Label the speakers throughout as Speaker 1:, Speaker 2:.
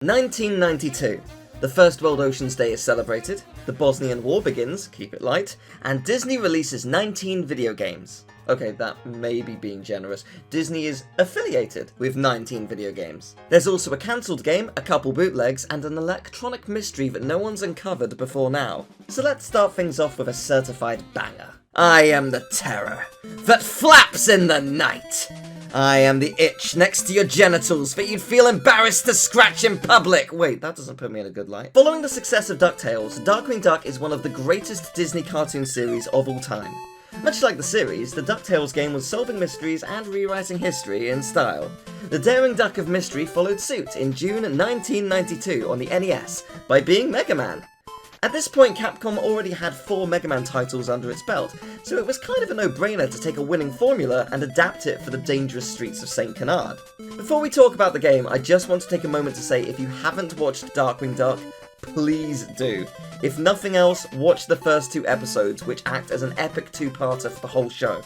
Speaker 1: 1992. The First World Oceans Day is celebrated, the Bosnian War begins, keep it light, and Disney releases 19 video games. Okay, that may be being generous. Disney is affiliated with 19 video games. There's also a cancelled game, a couple bootlegs, and an electronic mystery that no one's uncovered before now. So let's start things off with a certified banger. I am the terror that flaps in the night. I am the itch next to your genitals that you'd feel embarrassed to scratch in public. Wait, that doesn't put me in a good light. Following the success of DuckTales, Darkwing Duck is one of the greatest Disney cartoon series of all time. Much like the series, the DuckTales game was solving mysteries and rewriting history in style. The Daring Duck of Mystery followed suit in June 1992 on the NES by being Mega Man. At this point, Capcom already had 4 Mega Man titles under its belt, so it was kind of a no-brainer to take a winning formula and adapt it for the dangerous streets of St. Canard. Before we talk about the game, I just want to take a moment to say if you haven't watched Darkwing Duck, please do. If nothing else, watch the first 2 episodes, which act as an epic 2-parter for the whole show.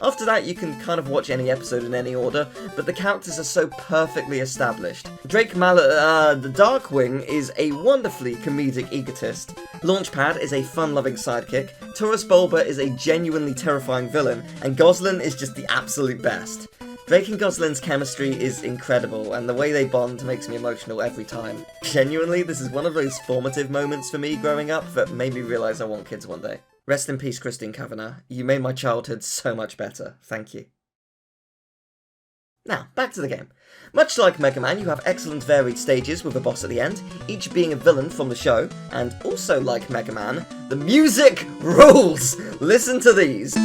Speaker 1: After that, you can kind of watch any episode in any order, but the characters are so perfectly established. the Darkwing is a wonderfully comedic egotist. Launchpad is a fun-loving sidekick. Taurus Bulba is a genuinely terrifying villain, and Goslin is just the absolute best. Drake and Goslin's chemistry is incredible, and the way they bond makes me emotional every time. Genuinely, this is one of those formative moments for me growing up that made me realise I want kids one day. Rest in peace, Christine Kavanagh. You made my childhood so much better. Thank you. Now, back to the game. Much like Mega Man, you have excellent varied stages with a boss at the end, each being a villain from the show, and also like Mega Man, the music rules! Listen to these!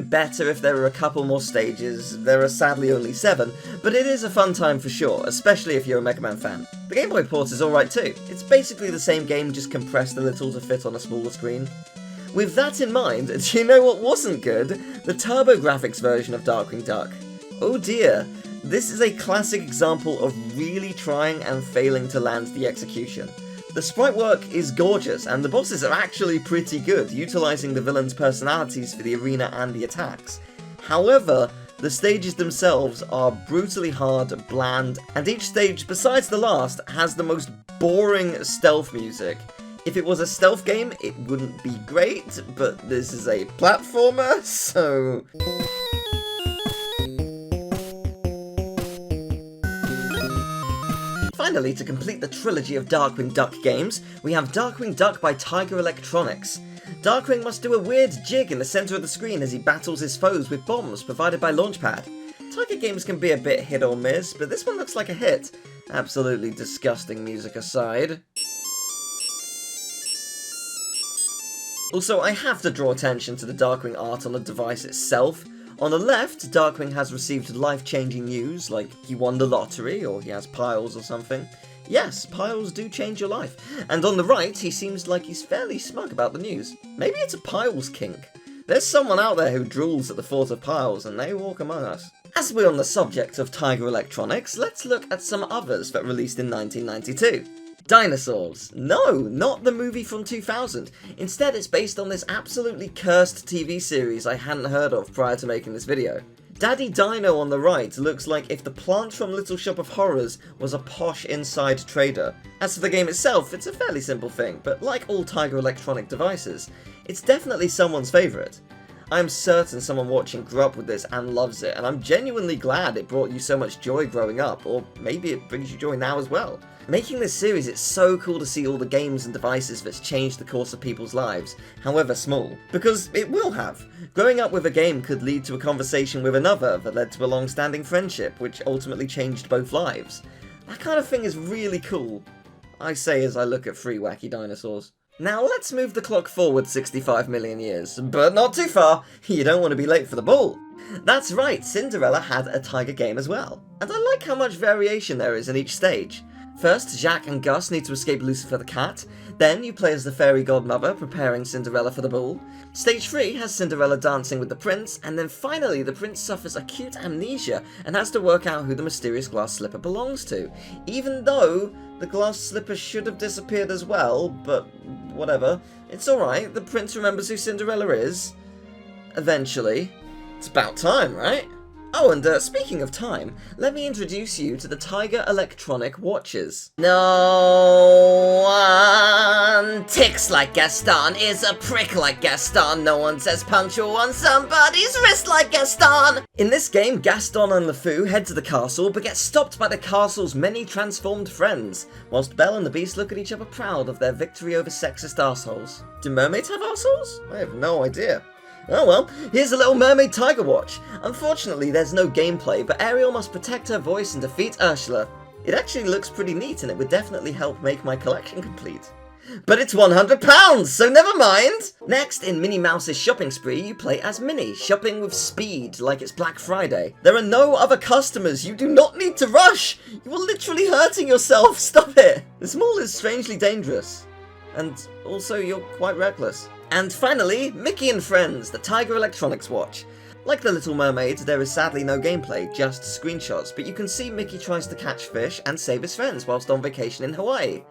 Speaker 1: Better if there were a couple more stages. There are sadly only 7, but it is a fun time for sure, especially if you're a Mega Man fan. The Game Boy port is alright too. It's basically the same game, just compressed a little to fit on a smaller screen. With that in mind, do you know what wasn't good? The TurboGrafx version of Darkwing Duck. Oh dear, this is a classic example of really trying and failing to land the execution. The sprite work is gorgeous, and the bosses are actually pretty good, utilising the villains' personalities for the arena and the attacks. However, the stages themselves are brutally hard, bland, and each stage, besides the last, has the most boring stealth music. If it was a stealth game, it wouldn't be great, but this is a platformer, so... Finally, to complete the trilogy of Darkwing Duck games, we have Darkwing Duck by Tiger Electronics. Darkwing must do a weird jig in the centre of the screen as he battles his foes with bombs provided by Launchpad. Tiger games can be a bit hit or miss, but this one looks like a hit. Absolutely disgusting music aside. Also, I have to draw attention to the Darkwing art on the device itself. On the left, Darkwing has received life-changing news, like he won the lottery, or he has piles or something. Yes, piles do change your life. And on the right, he seems like he's fairly smug about the news. Maybe it's a piles kink. There's someone out there who drools at the thought of piles, and they walk among us. As we're on the subject of Tiger Electronics, let's look at some others that released in 1992. Dinosaurs. No, not the movie from 2000. Instead, it's based on this absolutely cursed TV series I hadn't heard of prior to making this video. Daddy Dino on the right looks like if the plant from Little Shop of Horrors was a posh inside trader. As for the game itself, it's a fairly simple thing, but like all Tiger Electronic devices, it's definitely someone's favourite. I'm certain someone watching grew up with this and loves it, and I'm genuinely glad it brought you so much joy growing up, or maybe it brings you joy now as well. Making this series, it's so cool to see all the games and devices that's changed the course of people's lives, however small. Because it will have. Growing up with a game could lead to a conversation with another that led to a long-standing friendship, which ultimately changed both lives. That kind of thing is really cool. I say as I look at free wacky dinosaurs. Now let's move the clock forward 65 million years, but not too far. You don't want to be late for the ball. That's right, Cinderella had a tiger game as well, and I like how much variation there is in each stage. First, Jacques and Gus need to escape Lucifer the cat, then you play as the fairy godmother preparing Cinderella for the ball. Stage 3 has Cinderella dancing with the prince, and then finally the prince suffers acute amnesia and has to work out who the mysterious glass slipper belongs to, even though the glass slipper should have disappeared as well, but whatever. It's alright, the prince remembers who Cinderella is. Eventually. It's about time, right? Oh, and speaking of time, let me introduce you to the Tiger Electronic watches. No one ticks like Gaston, is a prick like Gaston, no one says punctual on somebody's wrist like Gaston! In this game, Gaston and LeFou head to the castle, but get stopped by the castle's many transformed friends, whilst Belle and the Beast look at each other proud of their victory over sexist arseholes. Do mermaids have arseholes? I have no idea. Oh well, here's a little mermaid tiger watch. Unfortunately, there's no gameplay, but Ariel must protect her voice and defeat Ursula. It actually looks pretty neat and it would definitely help make my collection complete. But it's £100, so never mind! Next, in Minnie Mouse's shopping spree, you play as Minnie, shopping with speed, like it's Black Friday. There are no other customers, you do not need to rush! You are literally hurting yourself, stop it! This mall is strangely dangerous. And also, you're quite reckless. And finally, Mickey and Friends, the Tiger Electronics watch. Like the Little Mermaid, there is sadly no gameplay, just screenshots, but you can see Mickey tries to catch fish and save his friends whilst on vacation in Hawaii.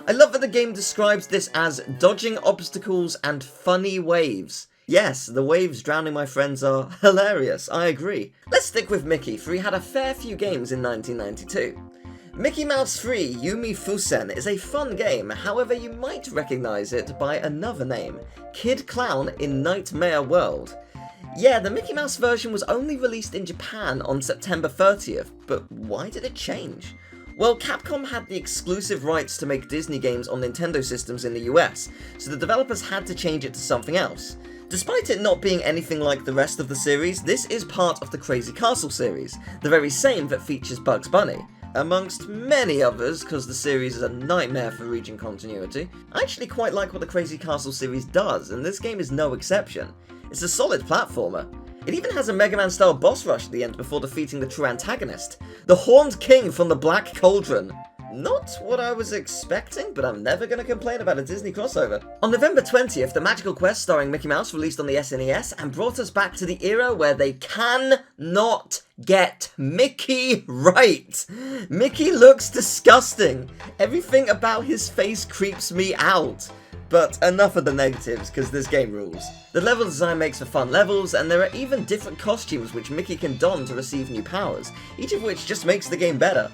Speaker 1: I love that the game describes this as dodging obstacles and funny waves. Yes, the waves drowning my friends are hilarious, I agree. Let's stick with Mickey, for he had a fair few games in 1992. Mickey Mouse 3 Yume Fuusen is a fun game, however you might recognise it by another name, Kid Clown in Nightmare World. Yeah, the Mickey Mouse version was only released in Japan on September 30th, but why did it change? Well, Capcom had the exclusive rights to make Disney games on Nintendo systems in the US, so the developers had to change it to something else. Despite it not being anything like the rest of the series, this is part of the Crazy Castle series, the very same that features Bugs Bunny. Amongst many others, because the series is a nightmare for region continuity. I actually quite like what the Crazy Castle series does, and this game is no exception. It's a solid platformer. It even has a Mega Man style boss rush at the end before defeating the true antagonist, the Horned King from the Black Cauldron. Not what I was expecting, but I'm never going to complain about a Disney crossover. On November 20th, The Magical Quest starring Mickey Mouse released on the SNES and brought us back to the era where they cannot get Mickey right. Mickey looks disgusting. Everything about his face creeps me out. But enough of the negatives, because this game rules. The level design makes for fun levels, and there are even different costumes which Mickey can don to receive new powers, each of which just makes the game better.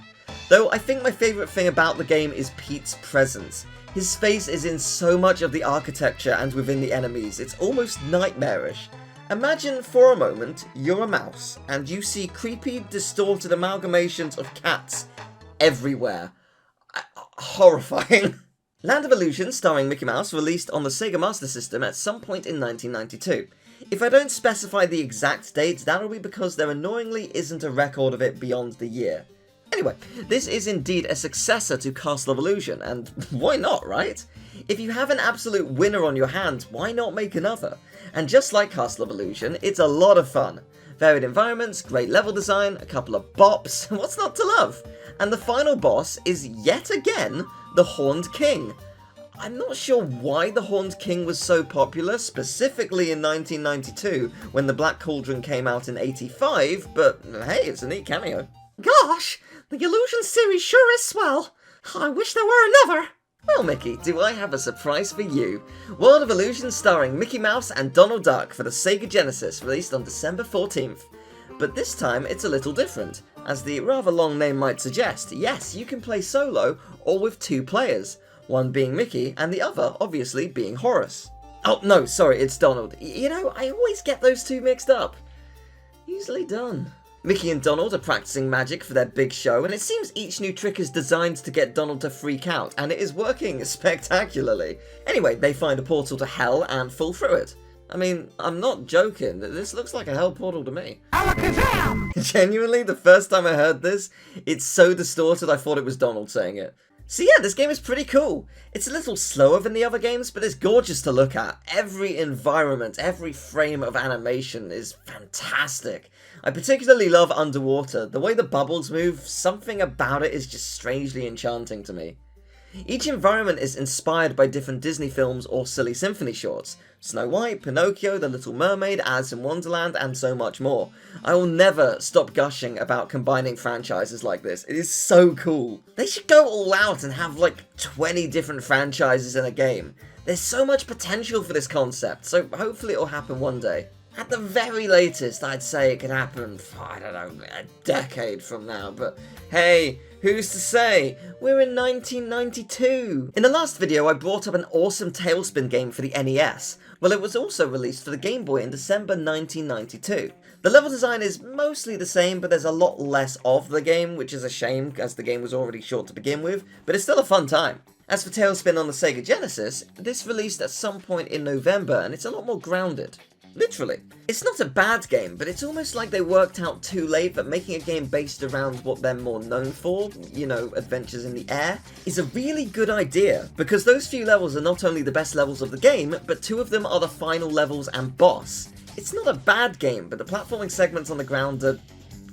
Speaker 1: Though I think my favourite thing about the game is Pete's presence. His face is in so much of the architecture and within the enemies, it's almost nightmarish. Imagine for a moment you're a mouse, and you see creepy, distorted amalgamations of cats everywhere. Horrifying. Land of Illusion, starring Mickey Mouse, released on the SEGA Master System at some point in 1992. If I don't specify the exact date, that'll be because there annoyingly isn't a record of it beyond the year. Anyway, this is indeed a successor to Castle of Illusion, and why not, right? If you have an absolute winner on your hands, why not make another? And just like Castle of Illusion, it's a lot of fun. Varied environments, great level design, a couple of bops, what's not to love? And the final boss is yet again the Horned King. I'm not sure why the Horned King was so popular, specifically in 1992, when the Black Cauldron came out in 85, but hey, it's a neat cameo. Gosh, the Illusion series sure is swell. I wish there were another. Well, Mickey, do I have a surprise for you? World of Illusion starring Mickey Mouse and Donald Duck for the Sega Genesis, released on December 14th. But this time it's a little different. As the rather long name might suggest, yes, you can play solo or with two players, one being Mickey and the other, obviously, being Horace. Oh, no, sorry, it's Donald. You know, I always get those two mixed up. Easily done. Mickey and Donald are practicing magic for their big show, and it seems each new trick is designed to get Donald to freak out, and it is working spectacularly. Anyway, they find a portal to hell and fall through it. I mean, I'm not joking, this looks like a hell portal to me. Alakazam! Genuinely, the first time I heard this, it's so distorted I thought it was Donald saying it. So yeah, this game is pretty cool. It's a little slower than the other games, but it's gorgeous to look at. Every environment, every frame of animation is fantastic. I particularly love underwater. The way the bubbles move, something about it is just strangely enchanting to me. Each environment is inspired by different Disney films or silly symphony shorts. Snow White, Pinocchio, The Little Mermaid, Alice in Wonderland, and so much more. I will never stop gushing about combining franchises like this. It is so cool. They should go all out and have like 20 different franchises in a game. There's so much potential for this concept, so hopefully it'll happen one day. At the very latest, I'd say it could happen, I don't know, a decade from now, but hey, who's to say? We're in 1992! In the last video, I brought up an awesome TaleSpin game for the NES. Well, it was also released for the Game Boy in December 1992. The level design is mostly the same, but there's a lot less of the game, which is a shame, as the game was already short to begin with, but it's still a fun time. As for TaleSpin on the Sega Genesis, this released at some point in November, and it's a lot more grounded. Literally. It's not a bad game, but it's almost like they worked out too late that making a game based around what they're more known for, you know, adventures in the air, is a really good idea, because those few levels are not only the best levels of the game, but two of them are the final levels and boss. It's not a bad game, but the platforming segments on the ground are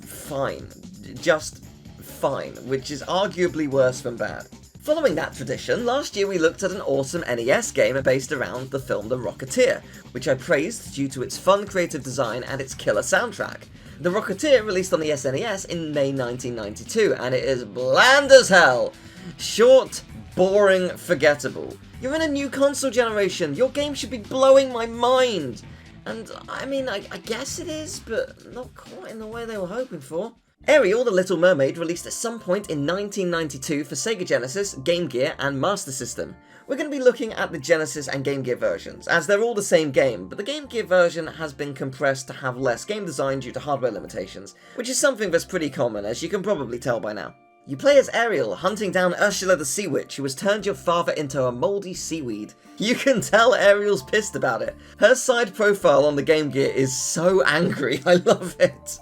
Speaker 1: fine. Just fine, which is arguably worse than bad. Following that tradition, last year we looked at an awesome NES game based around the film The Rocketeer, which I praised due to its fun creative design and its killer soundtrack. The Rocketeer released on the SNES in May 1992, and it is bland as hell. Short, boring, forgettable. You're in a new console generation, your game should be blowing my mind! And, I mean, I guess it is, but not quite in the way they were hoping for. Ariel, The Little Mermaid, released at some point in 1992 for Sega Genesis, Game Gear, and Master System. We're going to be looking at the Genesis and Game Gear versions, as they're all the same game, but the Game Gear version has been compressed to have less game design due to hardware limitations, which is something that's pretty common, as you can probably tell by now. You play as Ariel, hunting down Ursula the Sea Witch, who has turned your father into a mouldy seaweed. You can tell Ariel's pissed about it. Her side profile on the Game Gear is so angry, I love it.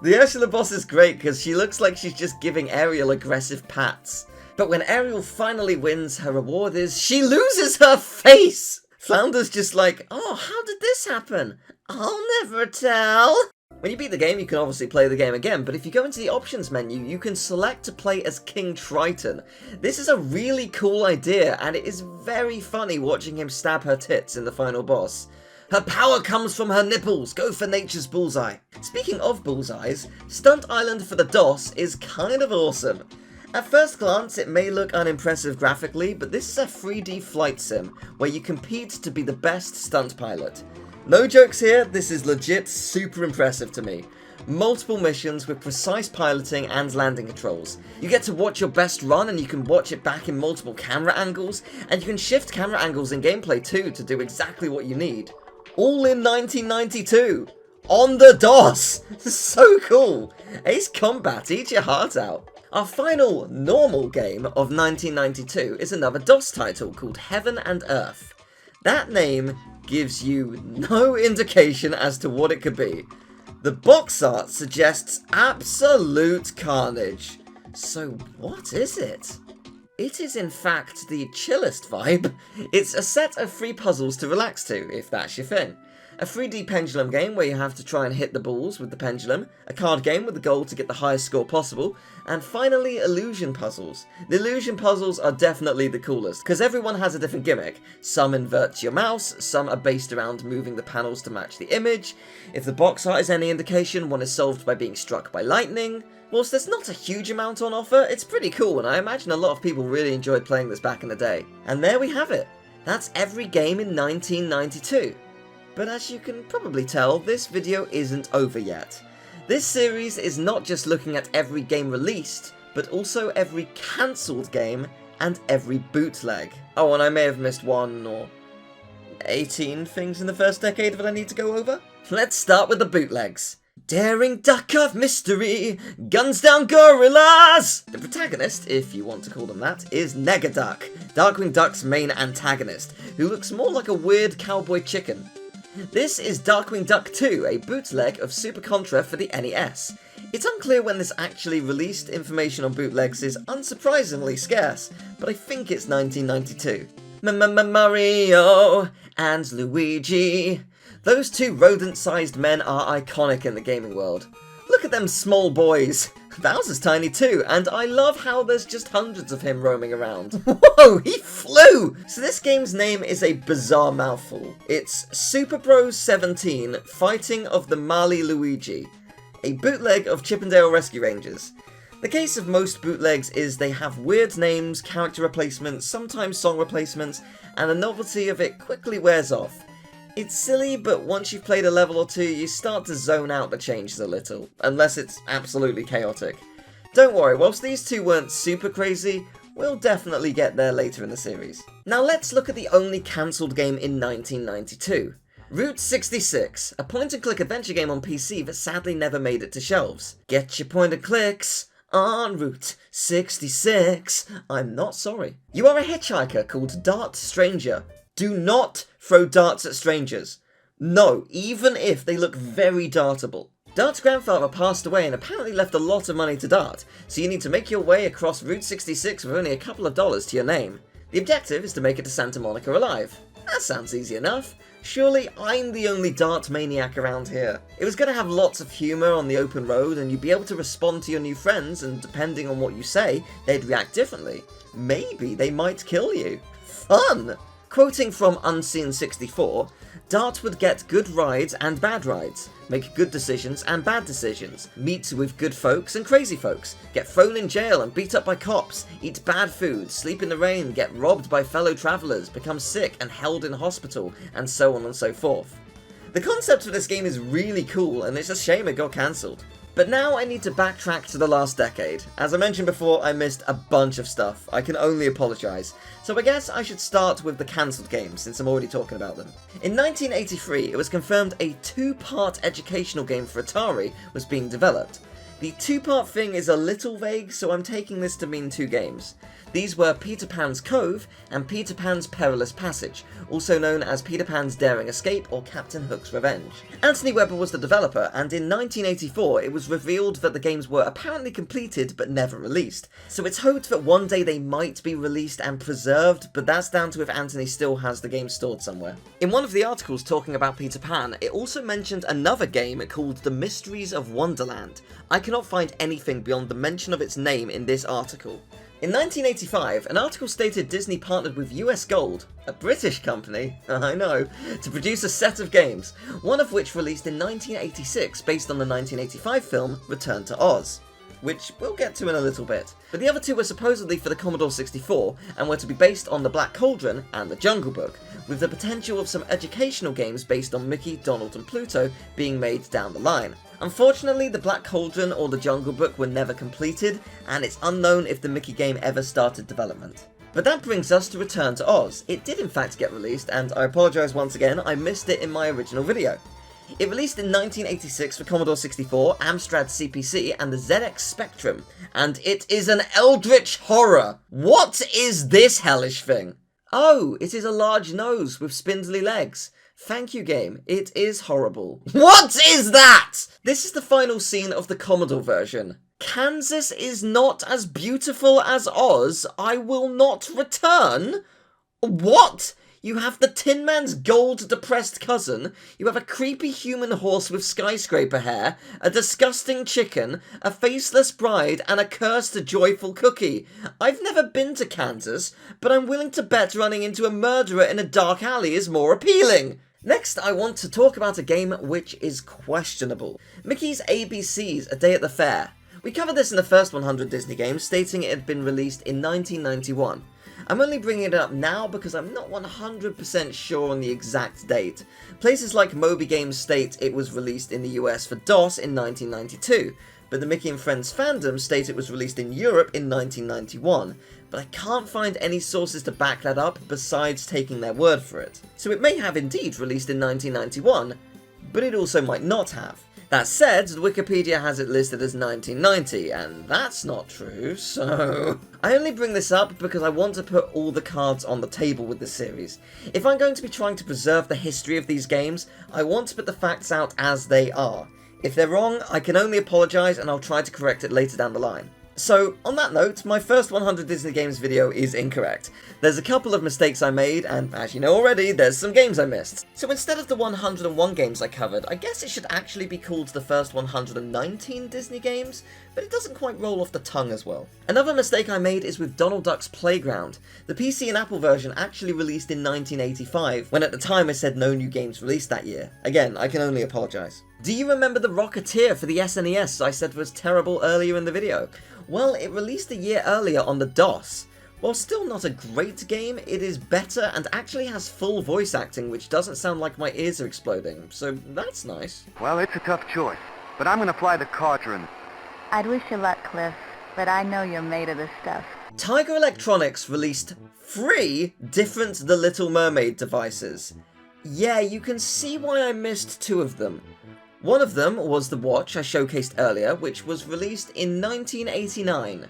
Speaker 1: The Ursula boss is great because she looks like she's just giving Ariel aggressive pats. But when Ariel finally wins, her reward is she loses her face! Flounder's just like, oh, how did this happen? I'll never tell. When you beat the game, you can obviously play the game again, but if you go into the options menu, you can select to play as King Triton. This is a really cool idea, and it is very funny watching him stab her tits in the final boss. Her power comes from her nipples. Go for nature's bullseye. Speaking of bullseyes, Stunt Island for the DOS is kind of awesome. At first glance, it may look unimpressive graphically, but this is a 3D flight sim where you compete to be the best stunt pilot. No jokes here, this is legit super impressive to me. Multiple missions with precise piloting and landing controls. You get to watch your best run and you can watch it back in multiple camera angles, and you can shift camera angles in gameplay too to do exactly what you need. All in 1992! On the DOS! So cool! Ace Combat, eat your heart out! Our final normal game of 1992 is another DOS title called Heaven and Earth. That name gives you no indication as to what it could be. The box art suggests absolute carnage. So what is it? It is in fact the chillest vibe. It's a set of 3 puzzles to relax to, if that's your thing. A 3D pendulum game where you have to try and hit the balls with the pendulum, a card game with the goal to get the highest score possible, and finally illusion puzzles. The illusion puzzles are definitely the coolest, because everyone has a different gimmick. Some invert your mouse, some are based around moving the panels to match the image. If the box art is any indication, one is solved by being struck by lightning. Whilst there's not a huge amount on offer, it's pretty cool, and I imagine a lot of people really enjoyed playing this back in the day. And there we have it. That's every game in 1992. But as you can probably tell, this video isn't over yet. This series is not just looking at every game released, but also every cancelled game and every bootleg. Oh, and I may have missed 1 or 18 things in the first decade that I need to go over. Let's start with the bootlegs. Daring duck of mystery, guns down gorillas! The protagonist, if you want to call them that, is Negaduck, Darkwing Duck's main antagonist, who looks more like a weird cowboy chicken. This is Darkwing Duck 2, a bootleg of Super Contra for the NES. It's unclear when this actually released. Information on bootlegs is unsurprisingly scarce, but I think it's 1992. Mario and Luigi. Those two rodent-sized men are iconic in the gaming world. Look at them small boys. Bowser's tiny too, and I love how there's just hundreds of him roaming around. Whoa, he flew! So this game's name is a bizarre mouthful. It's Super Bros 17 Fighting of the Mali Luigi, a bootleg of Chip 'n Dale Rescue Rangers. The case of most bootlegs is they have weird names, character replacements, sometimes song replacements, and the novelty of it quickly wears off. It's silly, but once you've played a level or two, you start to zone out the changes a little, unless it's absolutely chaotic. Don't worry, whilst these two weren't super crazy, we'll definitely get there later in the series. Now let's look at the only cancelled game in 1992. Route 66, a point-and-click adventure game on PC that sadly never made it to shelves. Get your point-and-clicks on Route 66. I'm not sorry. You are a hitchhiker called Dart Stranger. Do not throw darts at strangers. No, even if they look very dartable. Dart's grandfather passed away and apparently left a lot of money to Dart, so you need to make your way across Route 66 with only a couple of dollars to your name. The objective is to make it to Santa Monica alive. That sounds easy enough. Surely I'm the only Dart maniac around here. It was going to have lots of humour on the open road, and you'd be able to respond to your new friends, and depending on what you say, they'd react differently. Maybe they might kill you. Fun! Quoting from Unseen 64, Dart would get good rides and bad rides, make good decisions and bad decisions, meet with good folks and crazy folks, get thrown in jail and beat up by cops, eat bad food, sleep in the rain, get robbed by fellow travellers, become sick and held in hospital, and so on and so forth. The concept of this game is really cool, and it's a shame it got cancelled. But now I need to backtrack to the last decade. As I mentioned before, I missed a bunch of stuff. I can only apologise. So I guess I should start with the cancelled games, since I'm already talking about them. In 1983, it was confirmed a two-part educational game for Atari was being developed. The two-part thing is a little vague, so I'm taking this to mean two games. These were Peter Pan's Cove and Peter Pan's Perilous Passage, also known as Peter Pan's Daring Escape or Captain Hook's Revenge. Anthony Webber was the developer, and in 1984 it was revealed that the games were apparently completed but never released. So it's hoped that one day they might be released and preserved, but that's down to if Anthony still has the game stored somewhere. In one of the articles talking about Peter Pan, it also mentioned another game called The Mysteries of Wonderland. I cannot find anything beyond the mention of its name in this article. In 1985, an article stated Disney partnered with US Gold, a British company, I know, to produce a set of games, one of which released in 1986 based on the 1985 film Return to Oz, which we'll get to in a little bit. But the other two were supposedly for the Commodore 64 and were to be based on the Black Cauldron and the Jungle Book, with the potential of some educational games based on Mickey, Donald and Pluto being made down the line. Unfortunately, the Black Cauldron or the Jungle Book were never completed, and it's unknown if the Mickey game ever started development. But that brings us to Return to Oz. It did in fact get released, and I apologise once again, I missed it in my original video. It released in 1986 for Commodore 64, Amstrad CPC, and the ZX Spectrum, and it is an eldritch horror! What is this hellish thing? Oh, it is a large nose with spindly legs. Thank you, game. It is horrible. What is that? This is the final scene of the Commodore version. Kansas is not as beautiful as Oz. I will not return. What? You have the Tin Man's gold depressed cousin, you have a creepy human horse with skyscraper hair, a disgusting chicken, a faceless bride, and a cursed joyful cookie. I've never been to Kansas, but I'm willing to bet running into a murderer in a dark alley is more appealing. Next, I want to talk about a game which is questionable. Mickey's ABC's A Day at the Fair. We covered this in the first 100 Disney games, stating it had been released in 1991. I'm only bringing it up now because I'm not 100% sure on the exact date. Places like Moby Games state it was released in the US for DOS in 1992, but the Mickey and Friends fandom state it was released in Europe in 1991, but I can't find any sources to back that up besides taking their word for it. So it may have indeed released in 1991, but it also might not have. That said, Wikipedia has it listed as 1990, and that's not true, so... I only bring this up because I want to put all the cards on the table with this series. If I'm going to be trying to preserve the history of these games, I want to put the facts out as they are. If they're wrong, I can only apologise and I'll try to correct it later down the line. So, on that note, my first 100 Disney games video is incorrect. There's a couple of mistakes I made, and as you know already, there's some games I missed. So instead of the 101 games I covered, I guess it should actually be called the first 119 Disney games, but it doesn't quite roll off the tongue as well. Another mistake I made is with Donald Duck's Playground. The PC and Apple version actually released in 1985, when at the time I said no new games released that year. Again, I can only apologise. Do you remember the Rocketeer for the SNES I said was terrible earlier in the video? Well, it released a year earlier on the DOS. While still not a great game, it is better and actually has full voice acting, which doesn't sound like my ears are exploding, so that's nice.
Speaker 2: Well, it's a tough choice, but I'm gonna fly the Cauldron.
Speaker 3: I'd wish you luck, Cliff, but I know you're made of this stuff.
Speaker 1: Tiger Electronics released 3 different The Little Mermaid devices. Yeah, you can see why I missed 2 of them. One of them was the watch I showcased earlier, which was released in 1989.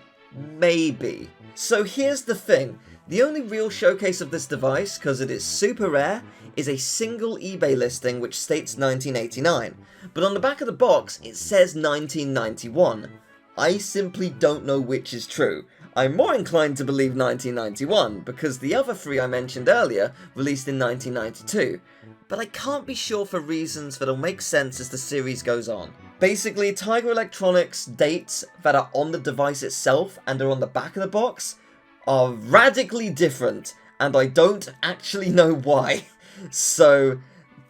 Speaker 1: Maybe. So here's the thing. The only real showcase of this device, because it is super rare, is a single eBay listing which states 1989. But on the back of the box, it says 1991. I simply don't know which is true. I'm more inclined to believe 1991, because the other 3 I mentioned earlier released in 1992. But I can't be sure for reasons that'll make sense as the series goes on. Basically, Tiger Electronics' dates that are on the device itself and are on the back of the box are radically different, and I don't actually know why. So,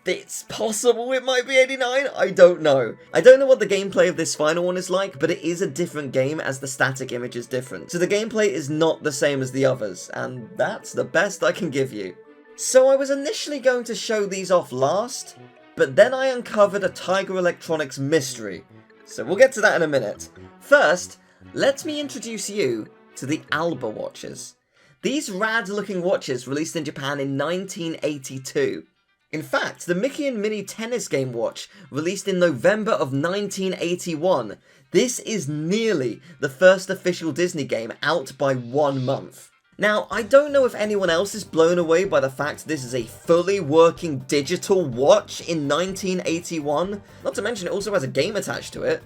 Speaker 1: it's possible it might be 89, I don't know. I don't know what the gameplay of this final one is like, but it is a different game as the static image is different. So the gameplay is not the same as the others, and that's the best I can give you. So I was initially going to show these off last, but then I uncovered a Tiger Electronics mystery. So we'll get to that in a minute. First, let me introduce you to the ALBA watches. These rad-looking watches released in Japan in 1982. In fact, the Mickey and Minnie tennis game watch released in November of 1981. This is nearly the first official Disney game out by 1 month. Now, I don't know if anyone else is blown away by the fact this is a fully working digital watch in 1981. Not to mention it also has a game attached to it.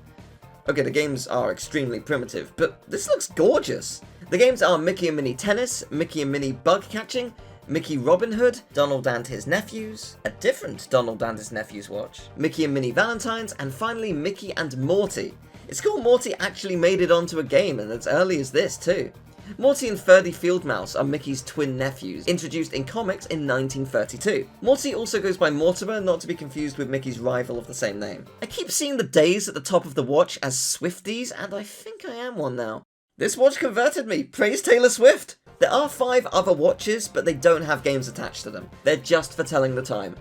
Speaker 1: Okay, the games are extremely primitive, but this looks gorgeous. The games are Mickey and Minnie Tennis, Mickey and Minnie Bug Catching, Mickey Robin Hood, Donald and His Nephews, a different Donald and His Nephews watch, Mickey and Minnie Valentines, and finally Mickey and Morty. It's cool Morty actually made it onto a game, and as early as this too. Morty and Ferdy Fieldmouse are Mickey's twin nephews, introduced in comics in 1932. Morty also goes by Mortimer, not to be confused with Mickey's rival of the same name. I keep seeing the days at the top of the watch as Swifties, and I think I am one now. This watch converted me, praise Taylor Swift! There are 5 other watches, but they don't have games attached to them. They're just for telling the time.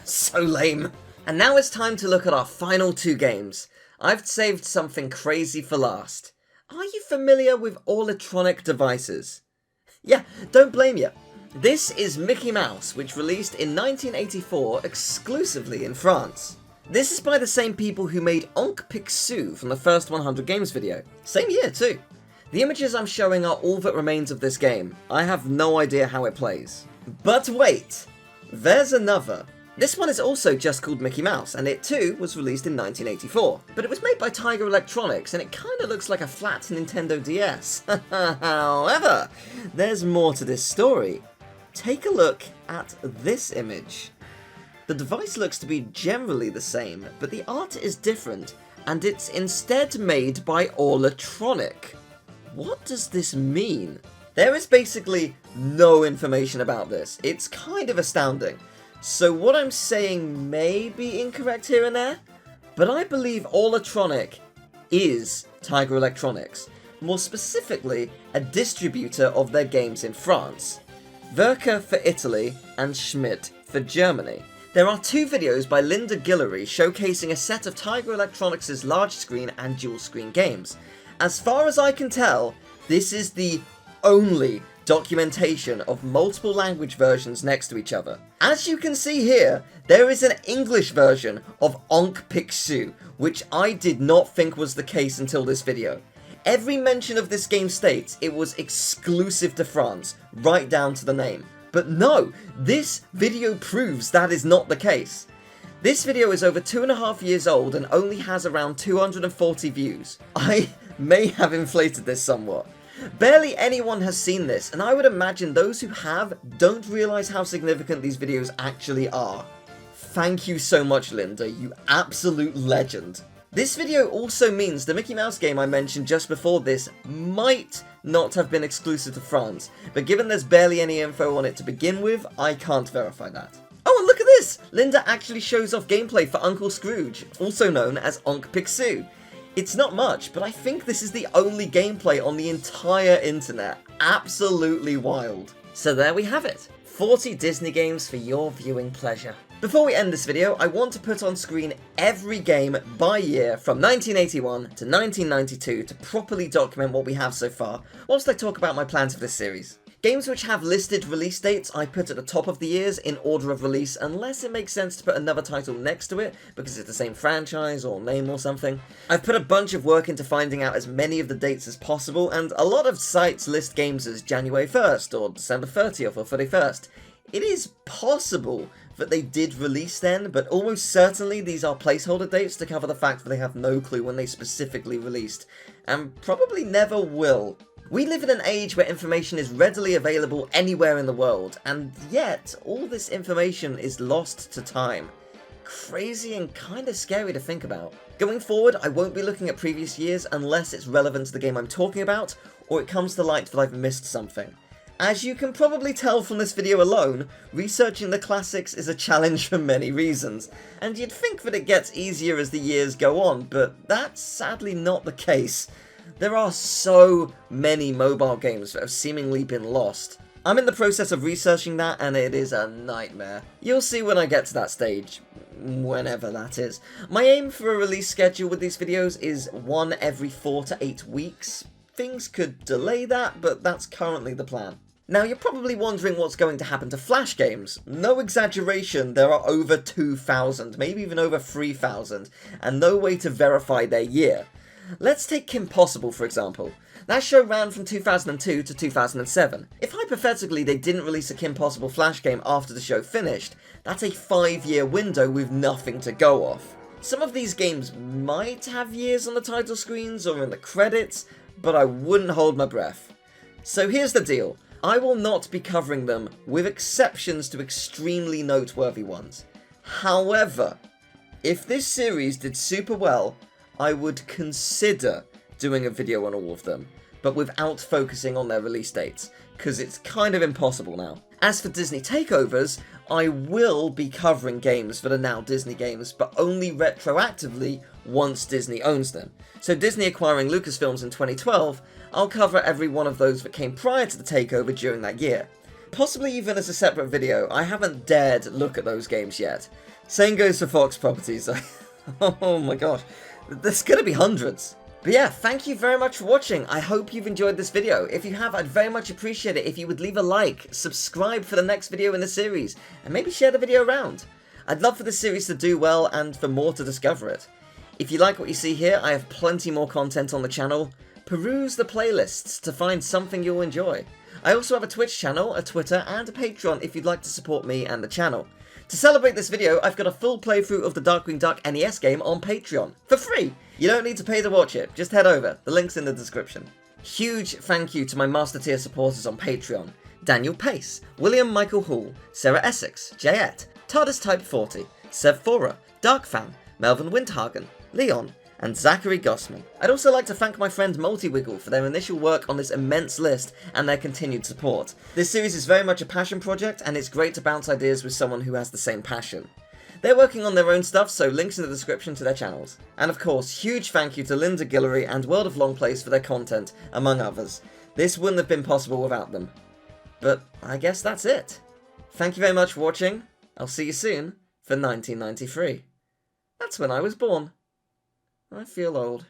Speaker 1: So lame. And now it's time to look at our final 2 games. I've saved something crazy for last. Are you familiar with Orlitronic devices? Yeah, don't blame you. This is Mickey Mouse, which released in 1984 exclusively in France. This is by the same people who made Onc Picsou from the first 100 games video. Same year too. The images I'm showing are all that remains of this game. I have no idea how it plays. But wait, there's another. This one is also just called Mickey Mouse, and it too was released in 1984. But it was made by Tiger Electronics, and it kinda looks like a flat Nintendo DS. However, there's more to this story. Take a look at this image. The device looks to be generally the same, but the art is different, and it's instead made by Orlitronic. What does this mean? There is basically no information about this. It's kind of astounding. So what I'm saying may be incorrect here and there, but I believe Orlitronic is Tiger Electronics, more specifically a distributor of their games in France. Virca for Italy and Schmidt for Germany. There are 2 videos by Linda Guillory showcasing a set of Tiger Electronics' large screen and dual screen games. As far as I can tell, this is the only documentation of multiple language versions next to each other. As you can see here, there is an English version of Onc Picsou, which I did not think was the case until this video. Every mention of this game states it was exclusive to France, right down to the name. But no, this video proves that is not the case. This video is over 2.5 years old and only has around 240 views. I may have inflated this somewhat. Barely anyone has seen this, and I would imagine those who have don't realise how significant these videos actually are. Thank you so much, Linda, you absolute legend. This video also means the Mickey Mouse game I mentioned just before this might not have been exclusive to France, but given there's barely any info on it to begin with, I can't verify that. Oh, and look at this! Linda actually shows off gameplay for Uncle Scrooge, also known as Onc Picsou. It's not much, but I think this is the only gameplay on the entire internet. Absolutely wild. So there we have it. 40 Disney games for your viewing pleasure. Before we end this video, I want to put on screen every game by year from 1981 to 1992 to properly document what we have so far, whilst I talk about my plans for this series. Games which have listed release dates I put at the top of the years in order of release unless it makes sense to put another title next to it because it's the same franchise or name or something. I've put a bunch of work into finding out as many of the dates as possible, and a lot of sites list games as January 1st or December 30th or 31st. It is possible that they did release then, but almost certainly these are placeholder dates to cover the fact that they have no clue when they specifically released, and probably never will. We live in an age where information is readily available anywhere in the world, and yet all this information is lost to time. Crazy and kinda scary to think about. Going forward, I won't be looking at previous years unless it's relevant to the game I'm talking about, or it comes to light that I've missed something. As you can probably tell from this video alone, researching the classics is a challenge for many reasons, and you'd think that it gets easier as the years go on, but that's sadly not the case. There are so many mobile games that have seemingly been lost. I'm in the process of researching that, and it is a nightmare. You'll see when I get to that stage, whenever that is. My aim for a release schedule with these videos is one every 4 to 8 weeks. Things could delay that, but that's currently the plan. Now, you're probably wondering what's going to happen to Flash games. No exaggeration, there are over 2,000, maybe even over 3,000, and no way to verify their year. Let's take Kim Possible, for example. That show ran from 2002 to 2007. If hypothetically they didn't release a Kim Possible Flash game after the show finished, that's a 5-year window with nothing to go off. Some of these games might have years on the title screens or in the credits, but I wouldn't hold my breath. So here's the deal. I will not be covering them, with exceptions to extremely noteworthy ones. However, if this series did super well, I would consider doing a video on all of them, but without focusing on their release dates, because it's kind of impossible now. As for Disney takeovers, I will be covering games that are now Disney games, but only retroactively once Disney owns them. So Disney acquiring Lucasfilms in 2012, I'll cover every one of those that came prior to the takeover during that year. Possibly even as a separate video. I haven't dared look at those games yet. Same goes for Fox properties. Oh my gosh, there's gonna be hundreds. But yeah, thank you very much for watching. I hope you've enjoyed this video. If you have, I'd very much appreciate it if you would leave a like, subscribe for the next video in the series, and maybe share the video around. I'd love for this series to do well and for more to discover it. If you like what you see here, I have plenty more content on the channel. Peruse the playlists to find something you'll enjoy. I also have a Twitch channel, a Twitter, and a Patreon if you'd like to support me and the channel. To celebrate this video, I've got a full playthrough of the Darkwing Duck NES game on Patreon, for free! You don't need to pay to watch it, just head over, the link's in the description. Huge thank you to my Master Tier supporters on Patreon: Daniel Pace, William Michael Hall, Sarah Essex, Jaiette, TARDIS Type40, Sevfora, Darkfang, Melvin Winthagen, Leon, and Zachary Gossman. I'd also like to thank my friend Multiwiggle for their initial work on this immense list and their continued support. This series is very much a passion project, and it's great to bounce ideas with someone who has the same passion. They're working on their own stuff, so links in the description to their channels. And of course, huge thank you to Linda Guillory and World of Longplace for their content, among others. This wouldn't have been possible without them. But I guess that's it. Thank you very much for watching. I'll see you soon for 1993. That's when I was born. I feel old.